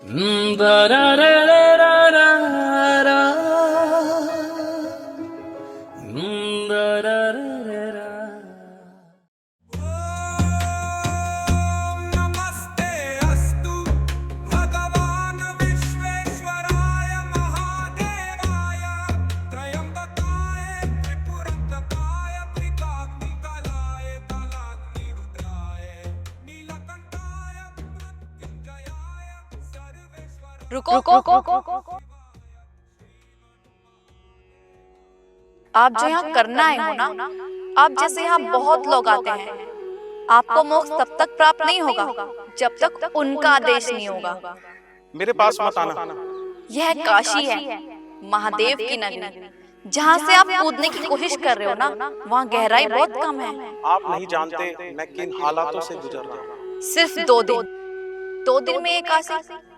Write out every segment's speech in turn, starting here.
Da da da da da da da. Da da da da da. नमस्ते अस्तु भगवान विश्वेश्वराय महादेवाय त्रयंबकाय त्रिपुरंतकाय त्रिकाग्निकालाय कालाग्निरुद्राय नीलकंठाय मृत्युंजयाय सर्वेश्वराय। रुको। आप जो यहाँ करना है हो ना, आप जैसे यहाँ बहुत लोग आते हैं। आपको मोक्ष तब तक प्राप्त नहीं होगा जब तक उनका आदेश नहीं होगा। मेरे पास मत आना। यह काशी है, महादेव की नगरी। जहाँ से आप कूदने की कोशिश कर रहे हो ना, वहाँ गहराई बहुत कम है। आप नहीं जानते मैं किन हालातों से गुजर रहा हूँ। सिर्फ 2 दिन में ये काशी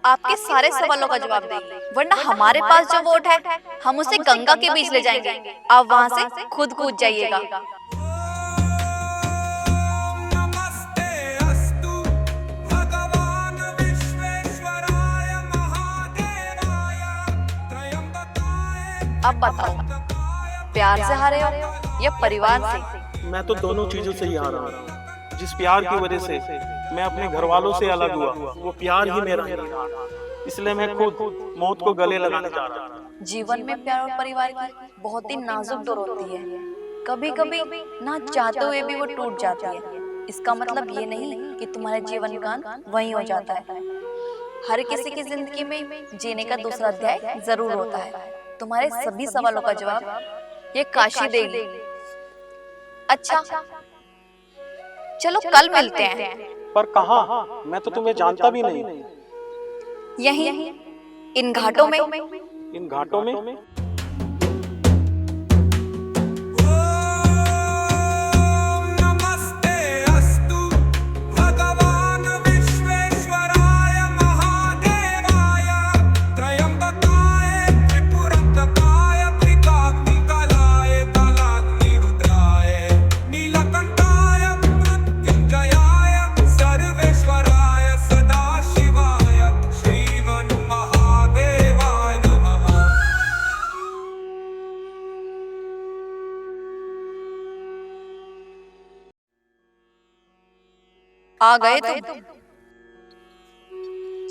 आपके सारे सवालों का जवाब देगी। वरना हमारे पास जो वोट है, हम उसे गंगा के बीच ले जाएंगे। आप वहाँ से खुद कूद जाइएगा। नमस्ते अस्तु भगवान विश्वेश्वराय महादेवाय त्रयंबकाय। अब बताओ, प्यार से हारे हो या परिवार से? मैं तो दोनों चीजों से ही आ रहा हूँ। जिस प्यार की वजह से मैं अपने घर वालों से अलग हुआ, वो प्यार ही मेरा है। इसलिए मैं खुद मौत को गले लगाने जा रहा हूँ। जीवन में प्यार और परिवार की बहुत ही नाजुक डोर होती है। कभी कभी ना चाहते हुए भी वो टूट जाती है। इसका मतलब ये नहीं कि तुम्हारे जीवन का अंत वहीं हो जाता है। हर किसी की जिंदगी में जीने का दूसरा अध्याय जरूर होता है। तुम्हारे सभी सवालों का जवाब ये काशी देगी। अच्छा, चलो कल मिलते हैं। पर कहाँ? मैं तो तुम्हें जानता भी नहीं। यहीं इन घाटों में। इन घाटों में? नमस्ते अस्तु भगवान विश्वेश्वराय महादेवाय त्रयंबकाय त्रिपुरंतकाय त्रिकाग्निकालाय कालाग्निरुद्राय नीलकंठाय मृत्युंजयाय सर्वेश्वराय सदाशिवाय श्रीमन्महादेवाय नमः। आ गए तुम।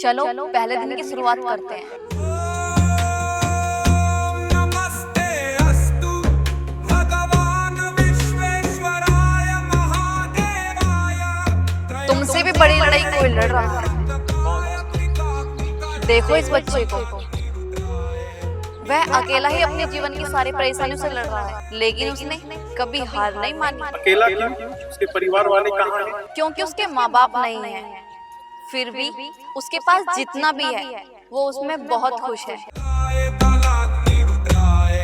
चलो पहले दिन की शुरुआत करते हैं। नमस्ते अस्तु भगवान विश्वेश्वराय महादेवाय। तुमसे भी बड़ी लड़ाई कोई लड़ रहा है। देखो इस बच्चे को, वह अकेला ही अपने जीवन की सारी परेशानियों से लड़ रहा है, लेकिन उसने कभी हार नहीं मानी। अकेला क्यों? उसके परिवार वाले कहाँ हैं? क्योंकि उसके माँ बाप नहीं है। फिर भी उसके पास जितना भी है, वो उसमें बहुत खुश है। कालाग्निरुद्राय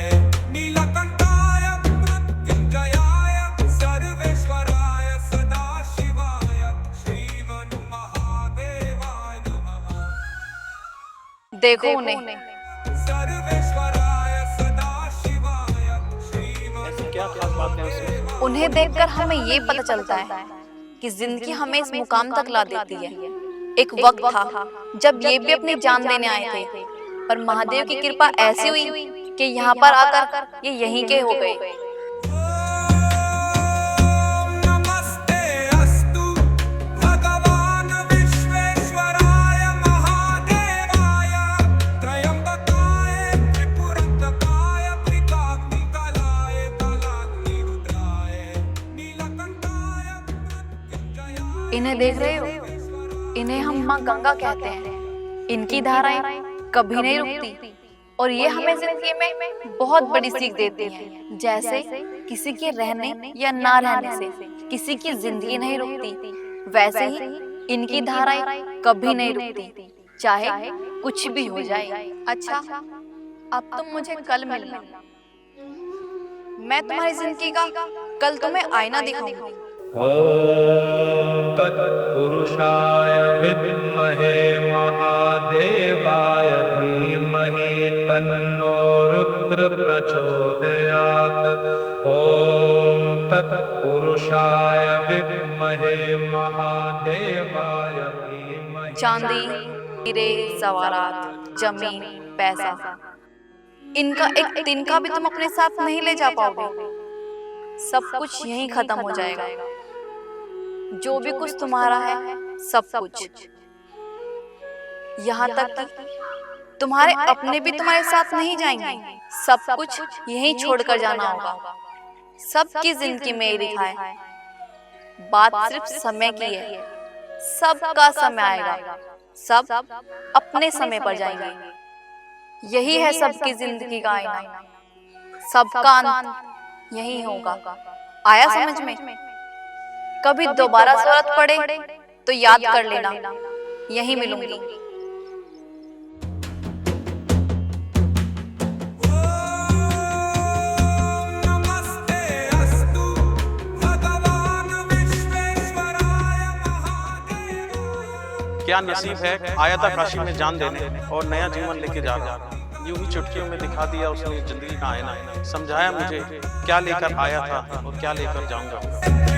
नीलकंठाय मृत्युंजयाय सर्वेश्वराय सदाशिवाय श्रीमन्महादेवाय नमः। देखो उन्हें, सर्वेश्वराय सदाशिवाय ऐसी क्या खास बात है उसमें? उन्हें देखकर हमें ये पता चलता है कि जिंदगी हमें इस मुकाम तक ला देती है। एक वक्त था जब ये भी अपनी जान देने आए थे, पर महादेव की कृपा ऐसी हुई कि यहाँ पर आकर ये यहीं के हो गए। नमस्ते अस्तु भगवान विश्वेश्वराय महादेवाय त्रयंबकाय त्रिपुरंतकाय त्रिकाग्निकालाय कालाग्निरुद्राय नीलकंठाय मृत्युंजयाय। इन्हें देख रहे हो? इन्हें हम माँ गंगा कहते हैं। इनकी धाराएं कभी नहीं रुकती और ये हमें जिंदगी में बहुत बड़ी सीख देती हैं। जैसे किसी के रहने या ना रहने से किसी की जिंदगी नहीं रुकती, वैसे ही इनकी धाराएं कभी नहीं रुकती, चाहे कुछ भी हो जाए। अच्छा, अब तुम मुझे कल मिलना। मैं तुम्हारी जिंदगी का कल तुम्हें आईना दिखाऊंगी। ॐ तत्पुरुषाय विद्महे महादेवाय धीमहि तन्नो रुद्र प्रचोदयात्। ॐ तत्पुरुषाय विद्महे महादेवाय धीमहि। चांदी, हीरे जवाहरात, जमीन, पैसा, इनका एक दिन का भी तुम अपने साथ नहीं ले जा पाओगे। सब कुछ यहीं खत्म हो जाएगा। जो भी कुछ तुम्हारा है, सब कुछ, यहाँ तक कि तुम्हारे अपने भी तुम्हारे साथ नहीं जाएंगे। सब कुछ यहीं छोड़कर जाना होगा। सबकी जिंदगी में ही लिखा है, बात सिर्फ समय की है। सबका समय आएगा, सब अपने समय पर जाएंगे। यही है सबकी जिंदगी का आईना, सबका अंत यही होगा। आया समझ में? कभी दोबारा जरूरत पड़े तो याद कर लेना, यहीं मिलूंगी। नमस्ते अस्तु भगवान विश्वेश्वराय महादेवाय। क्या नसीब है, आया था काशी में जान देने और नया जीवन लेके जा रहा। यूं ही चुटकियों में दिखा दिया उसने जिंदगी का आईना, समझाया मुझे क्या लेकर आया था और क्या लेकर जाऊंगा।